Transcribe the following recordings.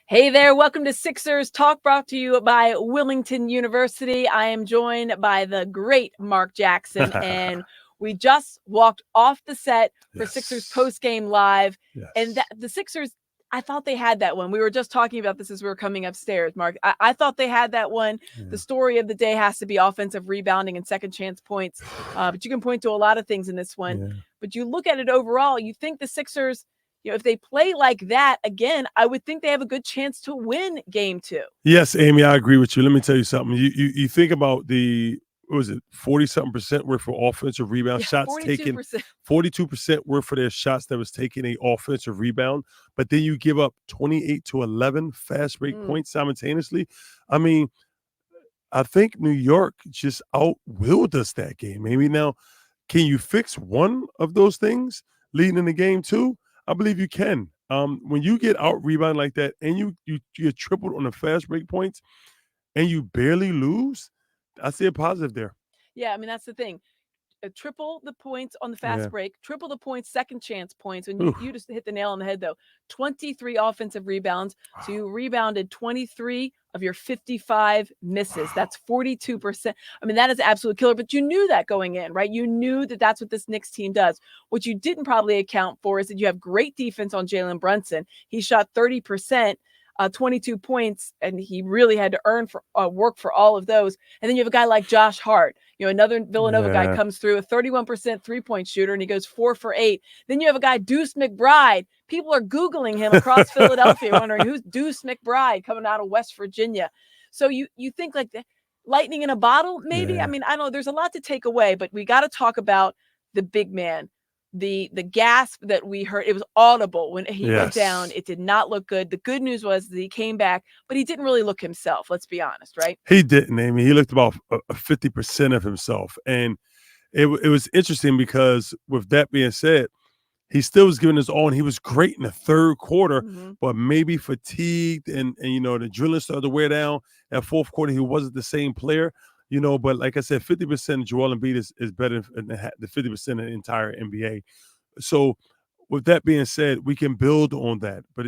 Hey there, welcome to Sixers Talk, brought to you by Wilmington University. I am joined by the great Marc Jackson, and we just walked off the set for Sixers Postgame Live. And the Sixers, I thought they had that one. We were just talking about this as we were coming upstairs, Marc. I thought they had that one. Yeah. The story of the day has to be offensive rebounding and second chance points. But you can point to a lot of things in this one. Yeah. But you look at it overall, you think the Sixers, if they play like that again, I would think they have a good chance to win game 2. Yes, Amy, I agree with you. Let me tell you something. You think about the, what was it, 40-something% worth for offensive rebound shots 42%. taken, 42% worth for their shots that was taking a offensive rebound, but then you give up 28-11 fast break points simultaneously. I mean, I think New York just outwilled us that game. Maybe now, can you fix one of those things leading in the game 2? I believe you can. When you get out rebound like that and you get tripled on the fast break points and you barely lose, I see a positive there. Yeah, I mean, that's the thing. Triple the points on the fast break, triple the points, second chance points. And you just hit the nail on the head, though. 23 offensive rebounds. So you rebounded 23 of your 55 misses. That's 42%. I mean, that is absolute killer. But you knew that going in, right? You knew that that's what this Knicks team does. What you didn't probably account for is that you have great defense on Jalen Brunson. He shot 30%. 22 points, and he really had to earn for work for all of those. And then you have a guy like Josh Hart, another Villanova guy comes through, a 31% three-point shooter, and he goes 4 for 8. Then you have a guy, Deuce McBride. People are Googling him across Philadelphia, wondering who's Deuce McBride coming out of West Virginia. So you think like the lightning in a bottle, maybe? Yeah. I mean, I don't know. There's a lot to take away, but we got to talk about the big man. The gasp that we heard, it was audible when he went down. It did not look good. The good news was that he came back, but he didn't really look himself. Let's be honest, right? He didn't, Amy. He looked about 50% of himself. And it was interesting because with that being said, he still was giving his all, and he was great in the third quarter, but maybe fatigued and the adrenaline started to wear down. At fourth quarter, he wasn't the same player. But like I said, 50% of Joel Embiid is better than the 50% of the entire NBA. So with that being said, we can build on that. But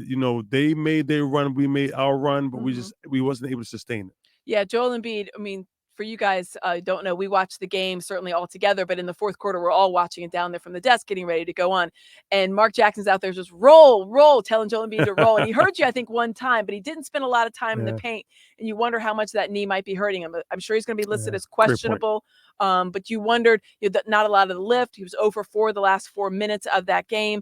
they made their run, we made our run, but we wasn't able to sustain it. Yeah, Joel Embiid, I mean, for you guys don't know, we watched the game certainly all together, but in the fourth quarter, we're all watching it down there from the desk, getting ready to go on. And Marc Jackson's out there just roll, telling Joel Embiid to roll. And he heard you, I think, one time, but he didn't spend a lot of time in the paint. And you wonder how much that knee might be hurting him. I'm sure he's going to be listed as questionable. But you wondered, not a lot of the lift. He was 0 for 4 the last 4 minutes of that game.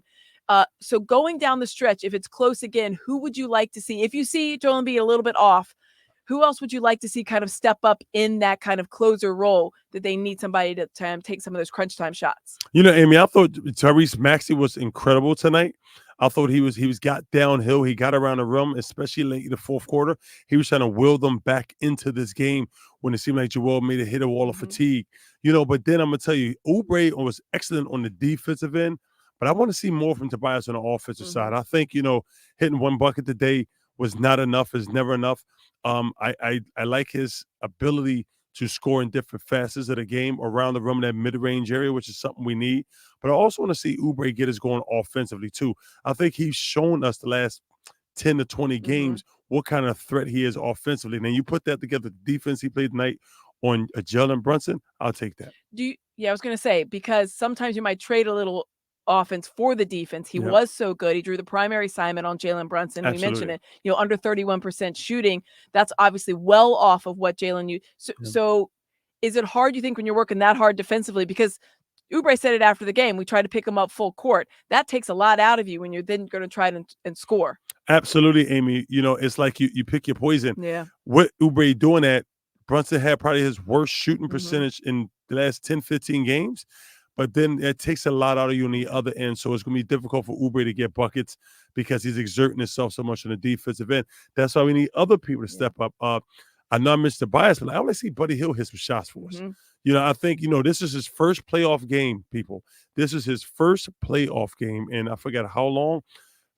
So going down the stretch, if it's close again, who would you like to see? If you see Joel Embiid a little bit off, who else would you like to see kind of step up in that kind of closer role that they need somebody to take some of those crunch time shots? Amy, I thought Tyrese Maxey was incredible tonight. I thought he was got downhill. He got around the rim, especially late in the fourth quarter. He was trying to will them back into this game when it seemed like Joel made a hit a wall of fatigue. But then I'm going to tell you, Oubre was excellent on the defensive end, but I want to see more from Tobias on the offensive side. I think, hitting one bucket today was not enough, is never enough. I like his ability to score in different facets of the game around the rim in that mid-range area, which is something we need. But I also want to see Oubre get us going offensively too. I think he's shown us the last 10 to 20 games what kind of threat he is offensively. And then you put that together, the defense he played tonight on Jalen Brunson, I'll take that. I was going to say, because sometimes you might trade a little offense for the defense. He was so good. He drew the primary assignment on Jalen Brunson. Absolutely. We mentioned it, under 31% shooting. That's obviously well off of what Jalen used. So is it hard, you think, when you're working that hard defensively? Because Oubre said it after the game, we try to pick him up full court. That takes a lot out of you when you're then going to try and score. Absolutely, Amy. It's like you pick your poison. Yeah. What Oubre doing that, Brunson had probably his worst shooting percentage in the last 10, 15 games. But then it takes a lot out of you on the other end. So it's going to be difficult for Oubre to get buckets because he's exerting himself so much on the defensive end. That's why we need other people to step up. I know I missed the bias, but I want to see Buddy Hield hit some shots for us. I think, this is his first playoff game, people. This is his first playoff game. And I forgot how long.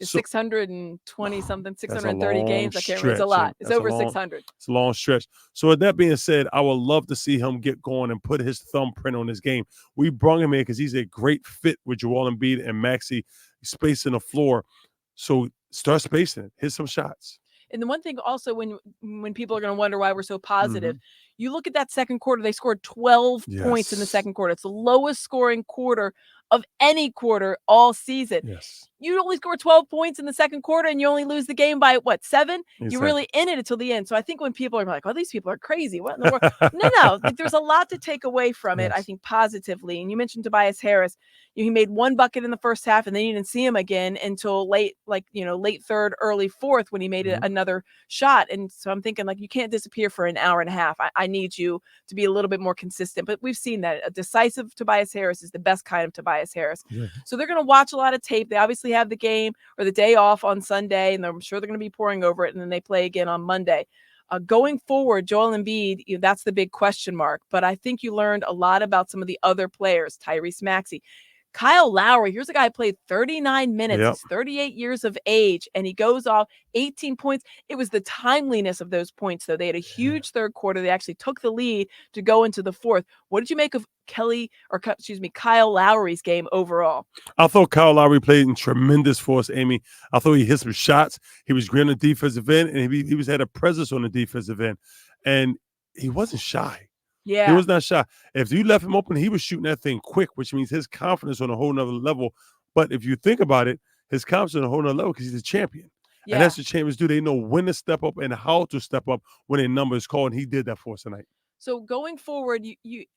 620 something, 630 games. I can't remember. It's a lot. It's over 600. It's a long stretch. So with that being said, I would love to see him get going and put his thumbprint on this game. We brought him in because he's a great fit with Joel Embiid and Maxey spacing the floor. So start spacing it. Hit some shots. And the one thing also, when people are going to wonder why we're so positive, Mhm. you look at that second quarter, they scored 12 points in the Yes. second quarter. It's the lowest scoring quarter of any quarter all season. Yes. You only score 12 points in the second quarter and you only lose the game by what, 7? You're Exactly. really in it until the end. So I think when people are like, oh, these people are crazy. What in the world? No. There's a lot to take away from it, I Yes. think, positively. And you mentioned Tobias Harris. He made one bucket in the first half, and then you didn't see him again until late third, early fourth, when he made Mhm. another shot. And so I'm thinking, like, you can't disappear for an hour and a half. I need you to be a little bit more consistent. But we've seen that a decisive Tobias Harris is the best kind of Tobias Harris. Yeah. So they're going to watch a lot of tape. They obviously have the game or the day off on Sunday, and I'm sure they're going to be pouring over it, and then they play again on Monday. Going forward, Joel Embiid, that's the big question mark. But I think you learned a lot about some of the other players, Tyrese Maxey. Kyle Lowry, here's a guy who played 39 minutes. Yep. He's 38 years of age, and he goes off 18 points. It was the timeliness of those points, though. They had a huge third quarter. They actually took the lead to go into the fourth. What did you make of Kyle Lowry's game overall? I thought Kyle Lowry played in tremendous force, Amy. I thought he hit some shots. He was great on the defensive end, and he had a presence on the defensive end. And he wasn't shy. He Yeah. was not shy. If you left him open, he was shooting that thing quick, which means his confidence on a whole nother level. But if you think about it, his confidence on a whole nother level because he's a champion. Yeah. And that's what champions do. They know when to step up and how to step up when a number is called. And he did that for us tonight. So going forward,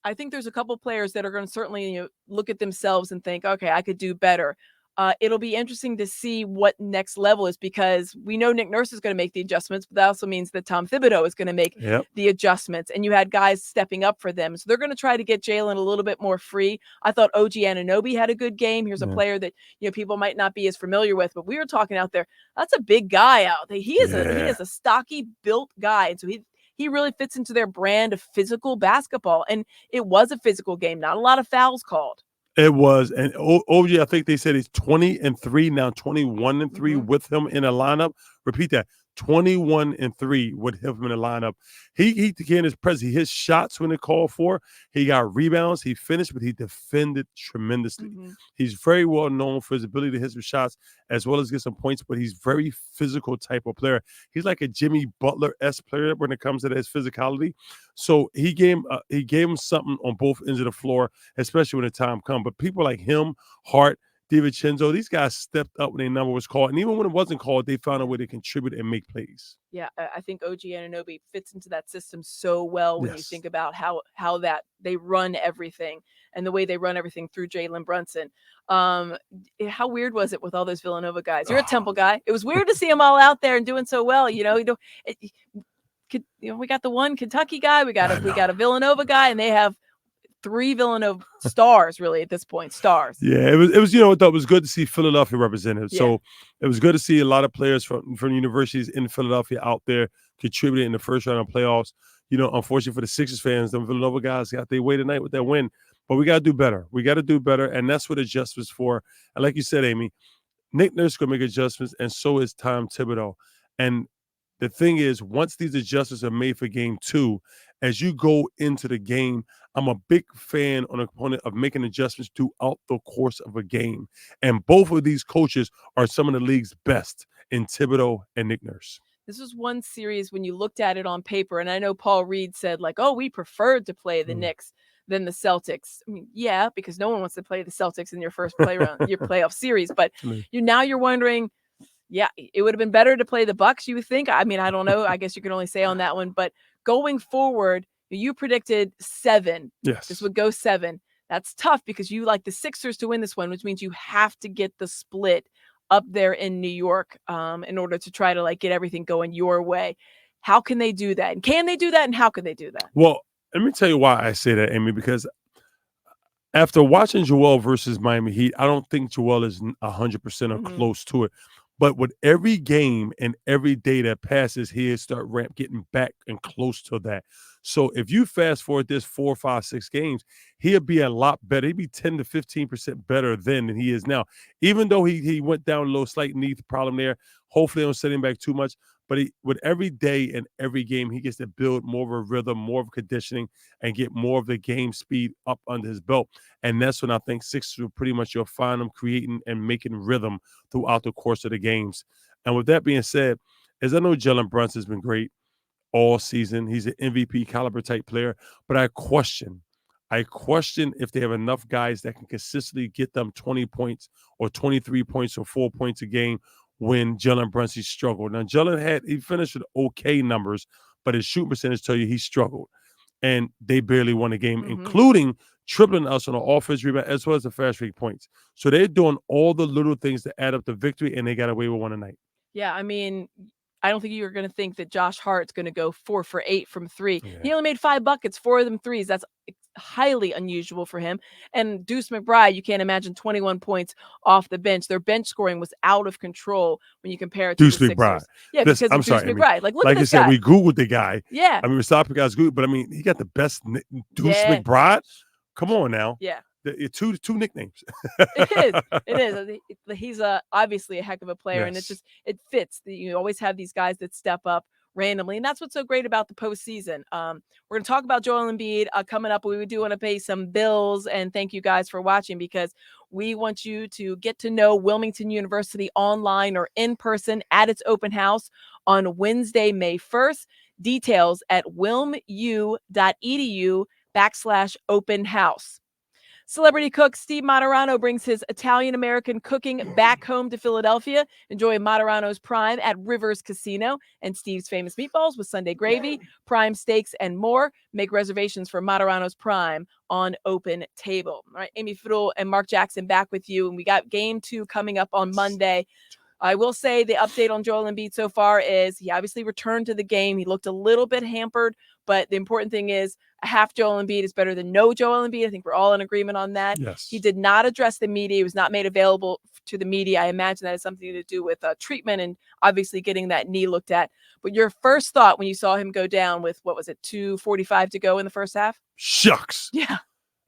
I think there's a couple players that are going to certainly look at themselves and think, okay, I could do better. It'll be interesting to see what next level is, because we know Nick Nurse is going to make the adjustments, but that also means that Tom Thibodeau is going to make the adjustments. And you had guys stepping up for them. So they're going to try to get Jalen a little bit more free. I thought OG Anunoby had a good game. Here's a player that people might not be as familiar with, but we were talking out there. That's a big guy out there. He is a stocky built guy. And so he really fits into their brand of physical basketball. And it was a physical game, not a lot of fouls called. It was. And OG, I think they said he's 20-3 now, 21-3 with him in a lineup. Repeat that. 21-3 with him in the lineup. He again is present. He hit shots when it called for. He got rebounds. He finished, but he defended tremendously. He's very well known for his ability to hit some shots as well as get some points, but he's very physical type of player. He's like a Jimmy Butler-esque player when it comes to his physicality. So he gave him something on both ends of the floor, especially when the time comes. But people like him, Hart, DiVincenzo, these guys stepped up when their number was called. And even when it wasn't called, they found a way to contribute and make plays. Yeah, I think OG Anunoby fits into that system so well when you think about how that they run everything and the way they run everything through Jalen Brunson. How weird was it with all those Villanova guys? You're a Temple guy. It was weird to see them all out there and doing so well. We got the one Kentucky guy, we got a Villanova guy, and they have 3 Villanova stars, really, at this point. Stars. Yeah, it was. I thought it was good to see Philadelphia represented. Yeah. So it was good to see a lot of players from universities in Philadelphia out there contributing in the first round of playoffs. Unfortunately for the Sixers fans, the Villanova guys got their way tonight with that win. But we got to do better. We got to do better, and that's what adjustments for. And like you said, Amy, Nick Nurse going to make adjustments, and so is Tom Thibodeau. And the thing is, once these adjustments are made for game 2, as you go into the game, I'm a big fan on a component of making adjustments throughout the course of a game. And both of these coaches are some of the league's best in Thibodeau and Nick Nurse. This was one series when you looked at it on paper, and I know Paul Reed said, like, oh, we preferred to play the Knicks than the Celtics. I mean, yeah, because no one wants to play the Celtics in your first play round, your playoff series. But you're wondering, yeah, it would have been better to play the Bucks, you would think. I mean, I don't know. I guess you can only say on that one. But going forward, you predicted 7. Yes. This would go 7. That's tough because you like the Sixers to win this one, which means you have to get the split up there in New York in order to try to get everything going your way. How can they do that? And can they do that? And how can they do that? Well, let me tell you why I say that, Amy, because after watching Joel versus Miami Heat, I don't think Joel is 100% or close to it. But with every game and every day that passes, he'll start getting back and close to that. So if you fast forward this 4, 5, 6 games, he'll be a lot better. He'll be 10 to 15% better then than he is now. Even though he went down a little slight knee problem there, hopefully they don't set him back too much. But with every day and every game, he gets to build more of a rhythm, more of conditioning, and get more of the game speed up under his belt. And that's when I think Sixers will pretty much you'll find them creating and making rhythm throughout the course of the games. And with that being said, is I know Jalen Brunson's been great all season. He's an MVP caliber type player, but I question if they have enough guys that can consistently get them 20 points or 23 points or 4 points a game when Jalen Brunson struggled. Now, he finished with okay numbers, but his shooting percentage tell you he struggled. And they barely won a game, including tripling us on the offense rebound as well as the fast break points. So they're doing all the little things to add up the victory, and they got away with one tonight. Yeah, I mean, I don't think you were going to think that Josh Hart's going to go 4 for 8 from 3. Yeah. He only made 5 buckets, 4 of them threes. That's highly unusual for him. And Deuce McBride, you can't imagine 21 points off the bench. Their bench scoring was out of control when you compare it to Deuce the McBride. Sixers. Yeah, because of Deuce McBride. Like, look at this guy. Like I said, we Googled the guy. Yeah. I mean, we stopped the guy's good, but I mean, he got the best Deuce McBride. Come on now. Yeah. Two nicknames. It is. He's obviously a heck of a player, and it fits. You always have these guys that step up randomly, and that's what's so great about the postseason. We're going to talk about Joel Embiid coming up. We do want to pay some bills, and thank you guys for watching because we want you to get to know Wilmington University online or in person at its open house on Wednesday, May 1st. Details at wilmu.edu/open house. Celebrity cook Steve Materano brings his Italian-American cooking back home to Philadelphia. Enjoy Materano's Prime at Rivers Casino and Steve's Famous Meatballs with Sunday gravy, prime steaks, and more. Make reservations for Materano's Prime on Open Table. All right, Amy Fadool and Marc Jackson back with you, and we got Game 2 coming up on Monday. I will say the update on Joel Embiid so far is he obviously returned to the game. He looked a little bit hampered, but the important thing is a half Joel Embiid is better than no Joel Embiid. I think we're all in agreement on that. Yes. He did not address the media. He was not made available to the media. I imagine that has something to do with treatment and obviously getting that knee looked at. But your first thought when you saw him go down with, 2:45 to go in the first half? Shucks. Yeah.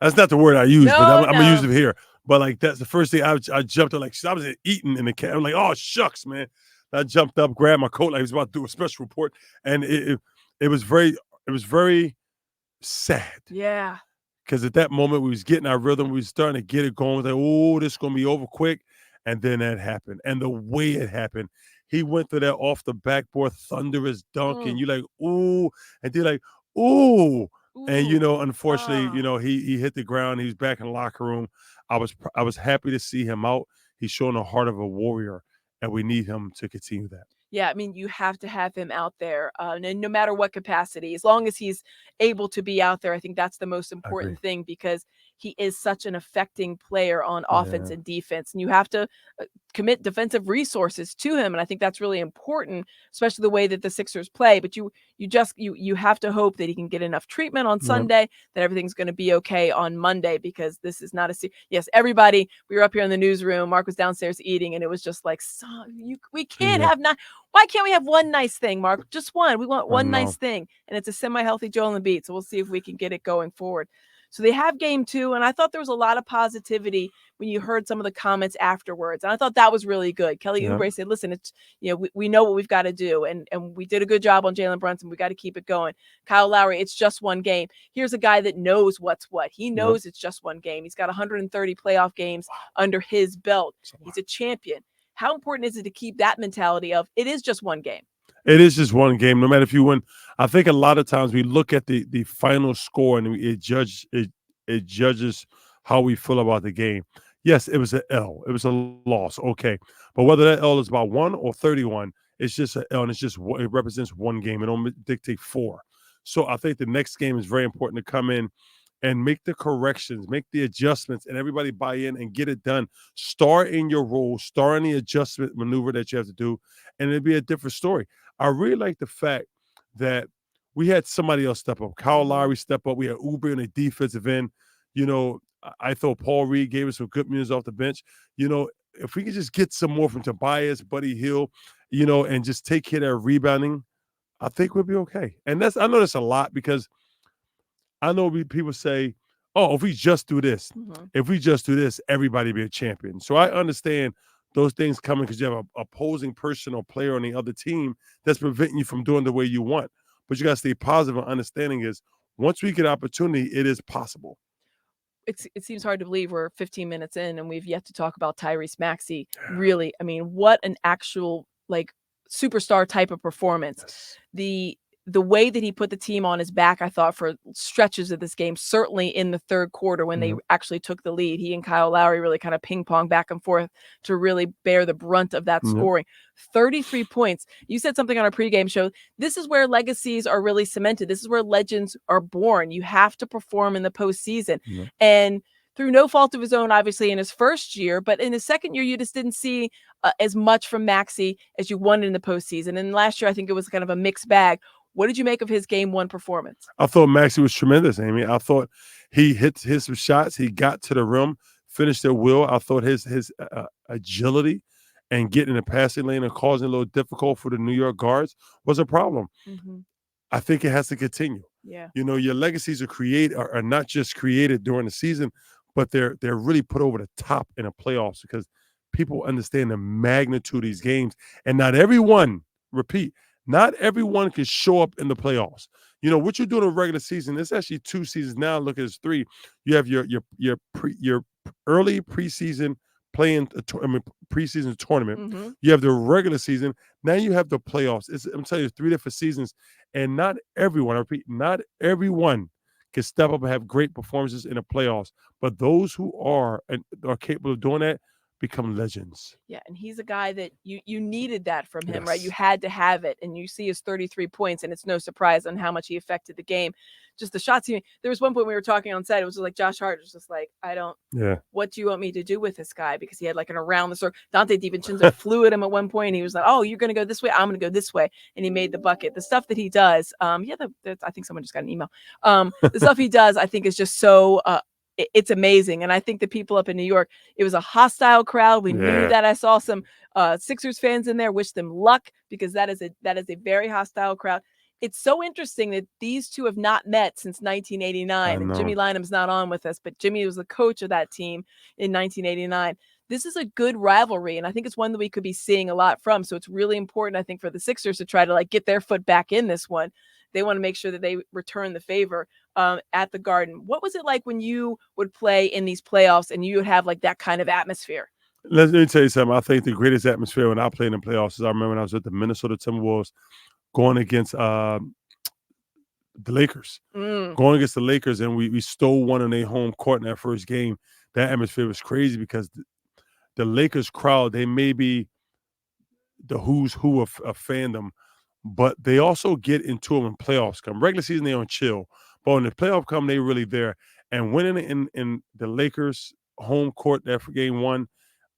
That's not the word I use, but I'm going to use it here. But like that's the first thing I jumped up, like I was eating in the cab. I'm like, oh shucks, man. I jumped up, grabbed my coat, like I was about to do a special report, and it was very sad. Yeah. Because at that moment we was getting our rhythm, we was starting to get it going. Like, oh, this is gonna be over quick, and then that happened. And the way it happened, he went through that off the backboard thunderous dunk, and you like, ooh, and they're like, ooh. And unfortunately, he hit the ground. He was back in the locker room. I was happy to see him out. He's showing the heart of a warrior, and we need him to continue that. Yeah, I mean, you have to have him out there, and no matter what capacity, as long as he's able to be out there, I think that's the most important thing because he is such an affecting player on offense and defense, and you have to commit defensive resources to him, and I think that's really important, especially the way that the Sixers play. But you have to hope that he can get enough treatment on Sunday, that everything's going to be okay on Monday, because this is not yes, everybody. We were up here in the newsroom. Mark was downstairs eating, and it was just like, we can't have not. Why can't we have one nice thing, Mark? Just one. We want one nice thing, and it's a semi-healthy Joel Embiid. So we'll see if we can get it going forward. So they have Game 2, and I thought there was a lot of positivity when you heard some of the comments afterwards, and I thought that was really good. Kelly Oubre said, "Listen, it's we know what we've got to do, and we did a good job on Jalen Brunson. We got to keep it going." Kyle Lowry, it's just one game. Here's a guy that knows what's what. He knows it's just one game. He's got 130 playoff games under his belt. He's a champion. How important is it to keep that mentality of it is just one game? It is just one game, no matter if you win. I think a lot of times we look at the final score and it judges how we feel about the game. Yes, it was an L. It was a loss. Okay. But whether that L is about 1 or 31, it's just an L, and it represents one game. It don't dictate 4. So I think the next game is very important to come in and make the corrections, make the adjustments, and everybody buy in and get it done. Start in your role, start in the adjustment maneuver that you have to do, and it'll be a different story. I really like the fact that we had somebody else step up. Kyle Lowry step up. We had Oubre on the defensive end. I thought Paul Reed gave us some good minutes off the bench. If we could just get some more from Tobias, Buddy Hield, and just take care of that rebounding, I think we'll be okay. And I know that's a lot because I know people say, oh, if we just do this, everybody be a champion. So I understand those things coming because you have an opposing person or player on the other team that's preventing you from doing the way you want. But you got to stay positive and understanding is once we get opportunity, it is possible. It seems hard to believe we're 15 minutes in and we've yet to talk about Tyrese Maxey. Really, I mean, what an actual superstar type of performance. Yes. The way that he put the team on his back, I thought, for stretches of this game, certainly in the third quarter when they actually took the lead, he and Kyle Lowry really kind of ping pong back and forth to really bear the brunt of that scoring. 33 points. You said something on our pregame show. This is where legacies are really cemented. This is where legends are born. You have to perform in the postseason. And through no fault of his own, obviously, in his first year, but in his second year, you just didn't see as much from Maxey as you wanted in the postseason. And last year, I think it was kind of a mixed bag. What did you make of his game one performance? I thought Maxey was tremendous, Amy. I thought he hit some shots. He got to the rim, finished at will. I thought his agility and getting in the passing lane and causing a little difficult for the New York guards was a problem. I think it has to continue. Yeah. You know, your legacies are not just created during the season, but they're really put over the top in the playoffs because people understand the magnitude of these games. And not everyone can show up in the playoffs. You know, what you're doing in the regular season, it's actually 2 seasons now. Look, it's 3. You have your early preseason preseason tournament. You have the regular season. Now you have the playoffs. I'm telling you, 3 different seasons. And not everyone can step up and have great performances in the playoffs. But those who are capable of doing that become legends. Yeah, and he's a guy that you needed that from him, right? You had to have it, and you see his 33 points, and it's no surprise on how much he affected the game. Just the shots there was one point we were talking on set, it was just like Josh Hart was just like, what do you want me to do with this guy? Because he had like an around the circle. Dante DiVincenzo flew at him at one point, and he was like, oh, you're going to go this way, I'm going to go this way, and he made the bucket. The stuff that he does, I think someone just got an email. The stuff he does, I think, is just so it's amazing. And I think the people up in New York, it was a hostile crowd. We knew that. I saw some Sixers fans in there, wish them luck, because that is a very hostile crowd. It's so interesting that these two have not met since 1989. And Jimmy Lynam's not on with us, but Jimmy was the coach of that team in 1989. This is a good rivalry, and I think it's one that we could be seeing a lot from. So it's really important, I think, for the Sixers to try to like get their foot back in this one. They want to make sure that they return the favor at the Garden. What was it like when you would play in these playoffs and you would have like that kind of atmosphere? Let me tell you something. I think the greatest atmosphere when I played in the playoffs is I remember when I was with the Minnesota Timberwolves going against the Lakers. Going against the Lakers, and we stole one in their home court in that first game. That atmosphere was crazy because the Lakers crowd, they may be the who's who of fandom, but they also get into them in playoffs. Come regular season, they on chill, but when the playoff come, they really there. And winning in the Lakers home court that for game one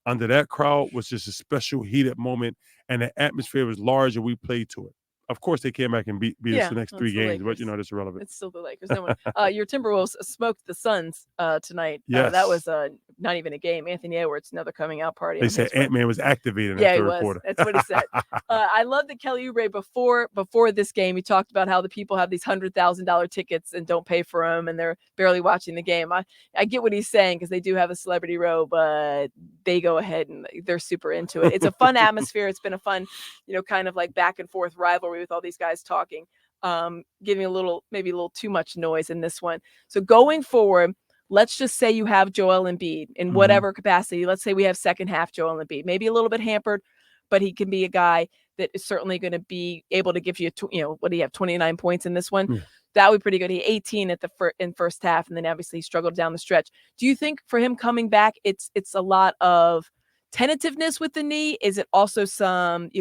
under that crowd was just a special heated moment, and the atmosphere was large, and we played to it. Of course, they came back and beat us the next 3 games, but that's irrelevant. It's still the Lakers. No one. Your Timberwolves smoked the Suns tonight. Yes. That was not even a game. Anthony Edwards, another coming out party. They said Ant-Man was activated in the third quarter. That's what he said. I love that Kelly Oubre before this game, he talked about how the people have these $100,000 tickets and don't pay for them, and they're barely watching the game. I get what he's saying because they do have a celebrity row, but they go ahead and they're super into it. It's a fun atmosphere. It's been a fun, kind of like back and forth rivalry with all these guys talking, giving maybe a little too much noise in this one. So going forward, let's just say you have Joel Embiid in whatever capacity. Let's say we have second half Joel Embiid, maybe a little bit hampered, but he can be a guy that is certainly going to be able to give you, what do you have, 29 points in this one? That would be pretty good. He 18 in first half, and then obviously he struggled down the stretch. Do you think for him coming back, it's a lot of tentativeness with the knee? Is it also some,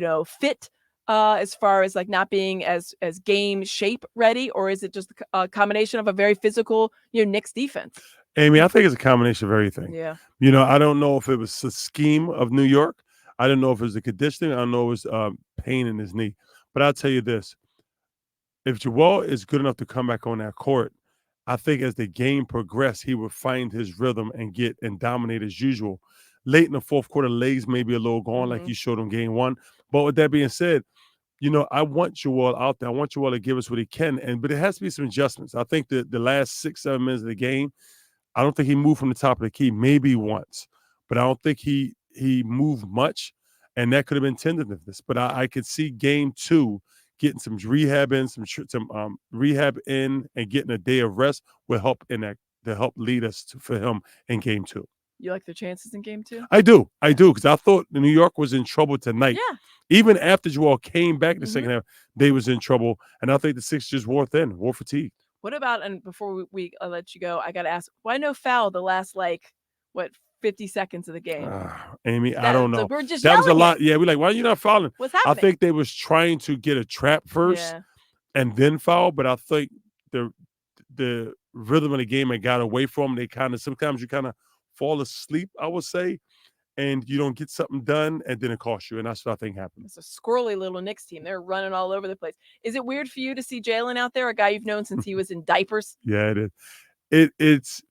fit as far as like not being as game shape ready, or is it just a combination of a very physical, Knicks defense? Amy, I think it's a combination of everything. Yeah. I don't know if it was the scheme of New York. I don't know if it was the conditioning. I don't know if it was pain in his knee. But I'll tell you this. If Joel is good enough to come back on that court, I think as the game progressed, he would find his rhythm and dominate as usual. Late in the fourth quarter, legs may be a little gone like you showed him game one. But with that being said, I want Joel out there. I want Joel to give us what he can, but it has to be some adjustments. I think that the last 6-7 minutes of the game, I don't think he moved from the top of the key, maybe once, but I don't think he moved much, and that could have been tenderness. But I could see game 2 getting some rehab in, and getting a day of rest will help to help lead us for him in game 2. You like their chances in game 2? I do, because I thought New York was in trouble tonight. Yeah. Even after Joel came back in the second half, they was in trouble, and I think the Sixers wore fatigued. What about, and before we let you go, I got to ask, why no foul the last 50 seconds of the game? Amy, I don't know. We're just that was a lot. it. Yeah, we're like, why are you not fouling? What's happening? I think they was trying to get a trap first and then foul, but I think the rhythm of the game had got away from them. They sometimes you kind of fall asleep, I would say, and you don't get something done, and then it costs you, and that's what I think happened. It's a squirrely little Knicks team. They're running all over the place. Is it weird for you to see Jalen out there, a guy you've known since he was in diapers? Yeah, it is.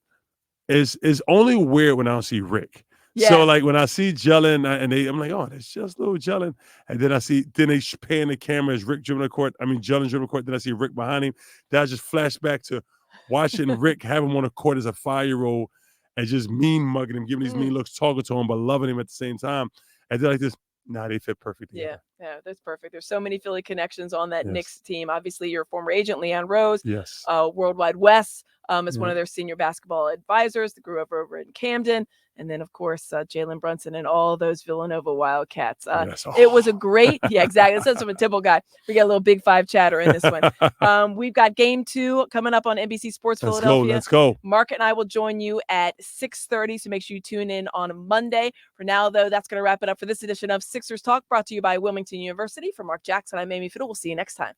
It's only weird when I don't see Rick. Yeah. So like when I see Jalen, I'm like, oh, that's just little Jalen. And then they pan the camera as Rick dribbling the court. I mean, Jalen dribbling the court. Then I see Rick behind him. Then I just flash back to watching Rick have him on the court as a 5-year-old and just mean mugging him, giving these mean looks, talking to him, but loving him at the same time. And they're like this. Nah, they fit perfectly. Yeah, that's perfect. There's so many Philly connections on that Knicks team. Obviously, your former agent, Leon Rose, Worldwide Wes, is one of their senior basketball advisors that grew up over in Camden. And then, of course, Jalen Brunson and all those Villanova Wildcats. It was a great, exactly. That's from a typical guy. We got a little Big Five chatter in this one. We've got game 2 coming up on NBC Sports Philadelphia. Let's go. Mark and I will join you at 6:30, so make sure you tune in on Monday. For now, though, that's going to wrap it up for this edition of Sixers Talk, brought to you by Wilmington University. For Marc Jackson, I'm Amy Fadool. We'll see you next time.